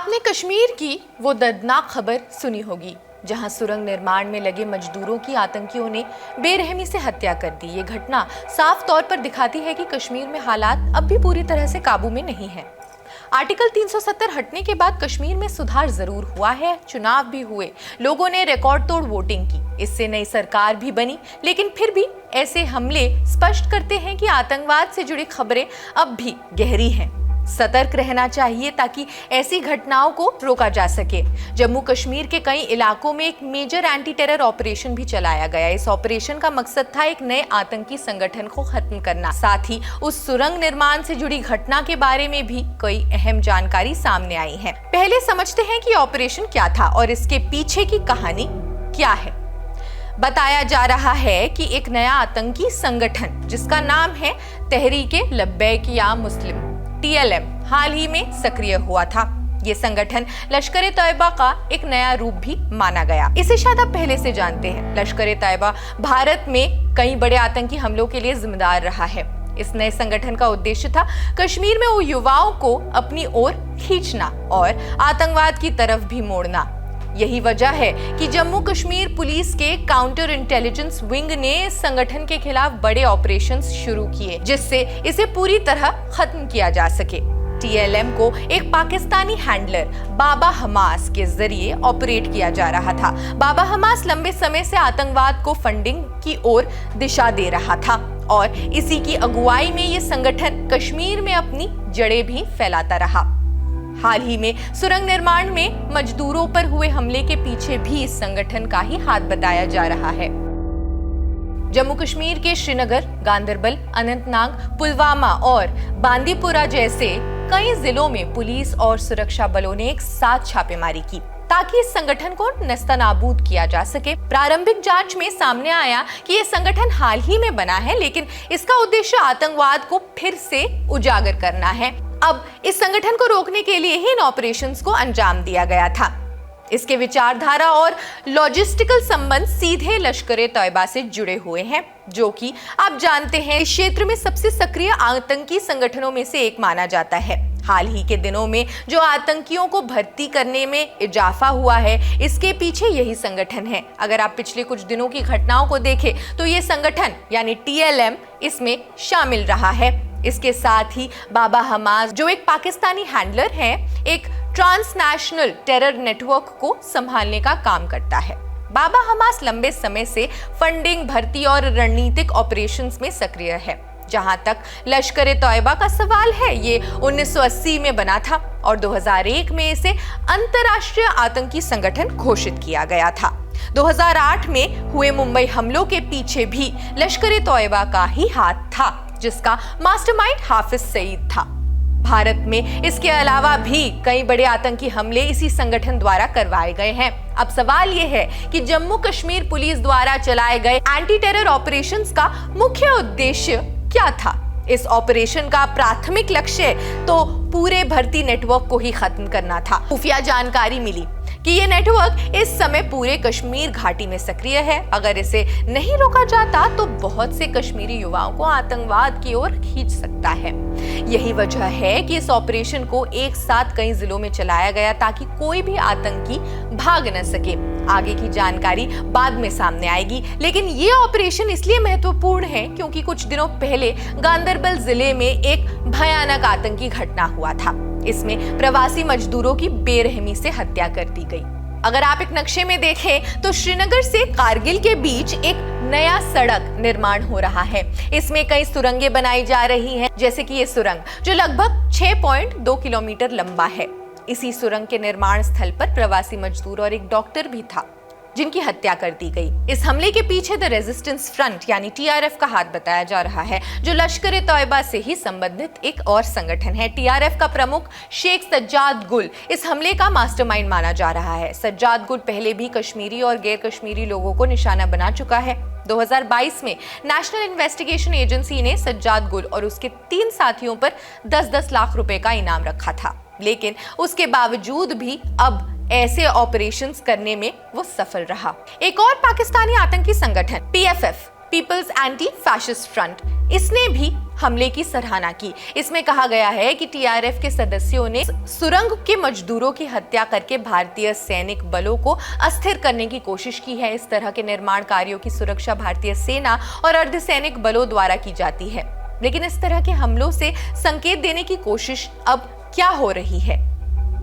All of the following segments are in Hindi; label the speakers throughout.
Speaker 1: आपने कश्मीर की वो दर्दनाक खबर सुनी होगी जहां सुरंग निर्माण में लगे मजदूरों की आतंकियों ने बेरहमी से हत्या कर दी। ये घटना साफ तौर पर दिखाती है कि कश्मीर में हालात अब भी पूरी तरह से काबू में नहीं है। आर्टिकल 370 हटने के बाद कश्मीर में सुधार जरूर हुआ है, चुनाव भी हुए, लोगों ने रिकॉर्ड तोड़ वोटिंग की, इससे नई सरकार भी बनी, लेकिन फिर भी ऐसे हमले स्पष्ट करते हैं कि आतंकवाद से जुड़ी खबरें अब भी गहरी हैं। सतर्क रहना चाहिए ताकि ऐसी घटनाओं को रोका जा सके। जम्मू कश्मीर के कई इलाकों में एक मेजर एंटी टेरर ऑपरेशन भी चलाया गया। इस ऑपरेशन का मकसद था एक नए आतंकी संगठन को खत्म करना। साथ ही उस सुरंग निर्माण से जुड़ी घटना के बारे में भी कई अहम जानकारी सामने आई है। पहले समझते हैं कि ऑपरेशन क्या था और इसके पीछे की कहानी क्या है। बताया जा रहा है कि एक नया आतंकी संगठन जिसका नाम है तहरीके लब्बैक या मुस्लिम TLM हाल ही में सक्रिय हुआ था। ये संगठन लश्कर-ए-तैयबा का एक नया रूप भी माना गया। इसे शायद आप पहले से जानते हैं। लश्कर-ए-तैयबा भारत में कई बड़े आतंकी हमलों के लिए जिम्मेदार रहा है। इस नए संगठन का उद्देश्य था कश्मीर में वो युवाओं को अपनी ओर खींचना और आतंकवाद की तरफ भी मोड़ना। यही वजह है कि जम्मू कश्मीर पुलिस के काउंटर इंटेलिजेंस विंग ने इस संगठन के खिलाफ बड़े ऑपरेशंस शुरू किए जिससे इसे पूरी तरह खत्म किया जा सके। TLM को एक पाकिस्तानी हैंडलर बाबा हमास के जरिए ऑपरेट किया जा रहा था। बाबा हमास लंबे समय से आतंकवाद को फंडिंग की ओर दिशा दे रहा था और इसी की अगुवाई में ये संगठन कश्मीर में अपनी जड़ें भी फैलाता रहा। हाल ही में सुरंग निर्माण में मजदूरों पर हुए हमले के पीछे भी इस संगठन का ही हाथ बताया जा रहा है। जम्मू कश्मीर के श्रीनगर, गांदरबल, अनंतनाग, पुलवामा और बांदीपुरा जैसे कई जिलों में पुलिस और सुरक्षा बलों ने एक साथ छापेमारी की ताकि इस संगठन को नेस्तनाबूद किया जा सके। प्रारंभिक जांच में सामने आया कि यह संगठन हाल ही में बना है, लेकिन इसका उद्देश्य आतंकवाद को फिर से उजागर करना है। अब इस संगठन को रोकने के लिए ही इन ऑपरेशंस को अंजाम दिया गया था। इसके विचारधारा और लॉजिस्टिकल संबंध सीधे लश्कर-ए-तैयबा से जुड़े हुए हैं, जो कि आप जानते हैं इस क्षेत्र में सबसे सक्रिय आतंकी संगठनों में से एक माना जाता है। हाल ही के दिनों में जो आतंकियों को भर्ती करने में इजाफा हुआ है, इसके पीछे यही संगठन है। अगर आप पिछले कुछ दिनों की घटनाओं को देखें तो ये संगठन यानी TLM इसमें शामिल रहा है। इसके साथ ही बाबा हमास, जो एक पाकिस्तानी हैंडलर है, एक ट्रांसनेशनल टेरर नेटवर्क को संभालने का काम करता है। बाबा हमास लंबे समय से फंडिंग, भर्ती और रणनीतिक ऑपरेशंस में सक्रिय है। जहां तक लश्कर-ए-तैयबा का सवाल है, ये 1980 में बना था और 2001 में इसे अंतर्राष्ट्रीय आतंकी संगठन घोषित किया गया था। 2008 में हुए मुंबई हमलों के पीछे भी लश्कर-ए-तैयबा का ही हाथ था, जिसका मास्टरमाइंड हाफिज सईद था। भारत में इसके अलावा भी कई बड़े आतंकी हमले इसी संगठन द्वारा करवाए गए हैं। अब सवाल यह है कि जम्मू कश्मीर पुलिस द्वारा चलाए गए एंटी टेरर ऑपरेशंस का मुख्य उद्देश्य क्या था। इस ऑपरेशन का प्राथमिक लक्ष्य तो पूरे भर्ती नेटवर्क को ही खत्म करना था। खुफिया जानकारी मिली कि ये नेटवर्क इस समय पूरे कश्मीर घाटी में सक्रिय है। अगर इसे नहीं रोका जाता तो बहुत से कश्मीरी युवाओं को आतंकवाद की ओर खींच सकता है। यही वजह है कि इस ऑपरेशन को एक साथ कई जिलों में चलाया गया ताकि कोई भी आतंकी भाग न सके। आगे की जानकारी बाद में सामने आएगी, लेकिन ये ऑपरेशन इसलिए महत्वपूर्ण है क्योंकि कुछ दिनों पहले गांदरबल जिले में एक भयानक आतंकी घटना हुआ था। इसमें प्रवासी मजदूरों की बेरहमी से हत्या कर दी गई। अगर आप एक नक्शे में देखें तो श्रीनगर से कारगिल के बीच एक नया सड़क निर्माण हो रहा है। इसमें कई सुरंगें बनाई जा रही हैं, जैसे कि ये सुरंग जो लगभग 6.2 किलोमीटर लंबा है। इसी सुरंग के निर्माण स्थल पर प्रवासी मजदूर और एक डॉक्टर भी था जिनकी हत्या कर दी गई। इस हमले के पीछे द रेजिस्टेंस फ्रंट यानी TRF का हाथ बताया जा रहा है, जो लश्कर-ए-तैयबा से ही संबंधित एक और संगठन है। TRF का प्रमुख शेख सज्जाद गुल इस हमले का मास्टरमाइंड माना जा रहा है। सज्जाद गुल पहले भी कश्मीरी और गैर कश्मीरी लोगों को निशाना बना चुका है। 2022 में नेशनल इन्वेस्टिगेशन एजेंसी ने सज्जाद गुल और उसके 3 साथियों पर 10-10 लाख रुपए का इनाम रखा था, लेकिन उसके बावजूद भी अब ऐसे ऑपरेशंस करने में वो सफल रहा। एक और पाकिस्तानी आतंकी संगठन PFF people's anti fascist front, इसने भी हमले की सराहना की। इसमें कहा गया है कि टीआरएफ के सदस्यों ने सुरंग के मजदूरों की हत्या करके भारतीय सैनिक बलों को अस्थिर करने की कोशिश की है। इस तरह के निर्माण कार्यों की सुरक्षा भारतीय सेना और अर्धसैनिक बलों द्वारा की जाती है, लेकिन इस तरह के हमलों से संकेत देने की कोशिश अब क्या हो रही है?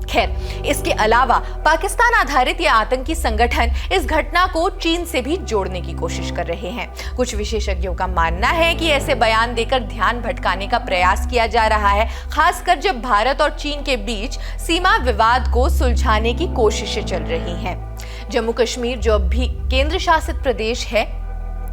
Speaker 1: खैर, इसके अलावा पाकिस्तान आधारित यह आतंकी संगठन इस घटना को चीन से भी जोड़ने की कोशिश कर रहे हैं। कुछ विशेषज्ञों का मानना है कि ऐसे बयान देकर ध्यान भटकाने का प्रयास किया जा रहा है, खासकर जब भारत और चीन के बीच सीमा विवाद को सुलझाने की कोशिशें चल रही हैं। जम्मू कश्मीर जो अब भी केंद्र शासित प्रदेश है,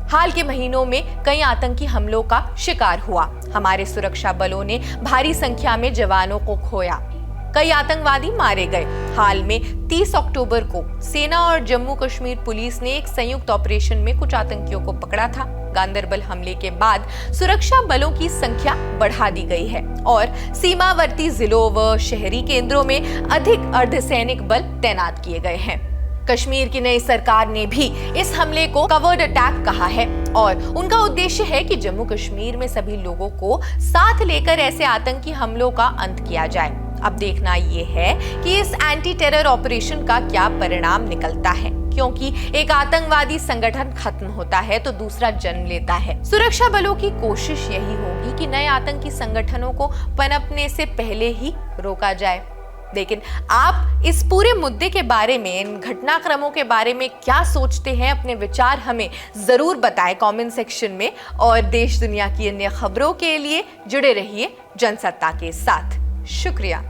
Speaker 1: हाल के महीनों में कई आतंकी हमलों का शिकार हुआ। हमारे सुरक्षा बलों ने भारी संख्या में जवानों को खोया, कई आतंकवादी मारे गए। हाल में 30 अक्टूबर को सेना और जम्मू कश्मीर पुलिस ने एक संयुक्त ऑपरेशन में कुछ आतंकियों को पकड़ा था। गांदरबल हमले के बाद सुरक्षा बलों की संख्या बढ़ा दी गई है और सीमावर्ती जिलों व शहरी केंद्रों में अधिक अर्धसैनिक बल तैनात किए गए हैं। कश्मीर की नई सरकार ने भी इस हमले को कवर्ड अटैक कहा है और उनका उद्देश्य है कि जम्मू कश्मीर में सभी लोगों को साथ लेकर ऐसे आतंकी हमलों का अंत किया जाए। अब देखना ये है कि इस एंटी टेरर ऑपरेशन का क्या परिणाम निकलता है, क्योंकि एक आतंकवादी संगठन खत्म होता है तो दूसरा जन्म लेता है। सुरक्षा बलों की कोशिश यही होगी कि नए आतंकी संगठनों को पनपने से पहले ही रोका जाए। लेकिन आप इस पूरे मुद्दे के बारे में, इन घटनाक्रमों के बारे में क्या सोचते हैं? अपने विचार हमें जरूर बताएं कमेंट सेक्शन में और देश दुनिया की अन्य खबरों के लिए जुड़े रहिए जनसत्ता के साथ। शुक्रिया।